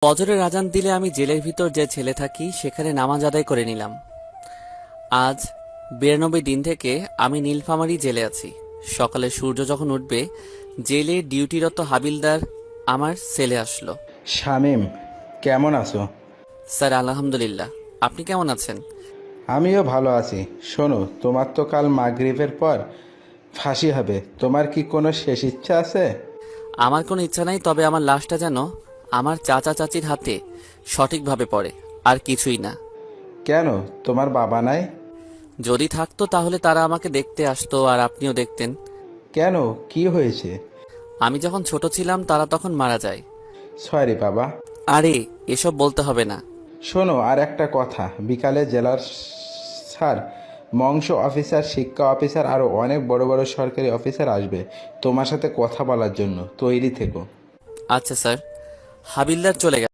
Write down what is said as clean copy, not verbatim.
ফজরের আজান দিলে আমি জেলের ভিতর যে ছেলে থাকি সেখানে নামাজ আদায় করে নিলাম। আজ 92 দিন থেকে আমি নীলফামারী জেলে আছি। সকালে সূর্য যখন উঠবে, জেলে ডিউটিরত হাবিলদার আমার সেলে আসলো। শামীম, কেমন আছো? স্যার আলহামদুলিল্লাহ, আপনি কেমন আছেন? আমিও ভালো আছি। শোনো, তোমার তো কাল মাগরিবের পর ফাঁসি হবে। তোমার কি কোনো শেষ ইচ্ছা আছে? আমার কোনো ইচ্ছা নাই, তবে আমার লাশটা যেন আমার চাচা চাচির হাতে সঠিকভাবে পড়ে, আর কিছুই না। কেন, তোমার বাবা নাই? যদি থাকতো তাহলে তারা আমাকে দেখতে আসতো আর আপনিও দেখতেন। কেন, কি হয়েছে? আমি যখন ছোট ছিলাম তারা তখন মারা যায়। সরি বাবা। আরে, এসব বলতে হবে না। শোনো, আর একটা কথা, বিকালে জেলার স্যার, মংস অফিসার, শিক্ষা অফিসার, আরও অনেক বড় বড় সরকারি অফিসার আসবে তোমার সাথে কথা বলার জন্য। তৈরি থেকো। আচ্ছা স্যার। হাবিলদার চলে গেল।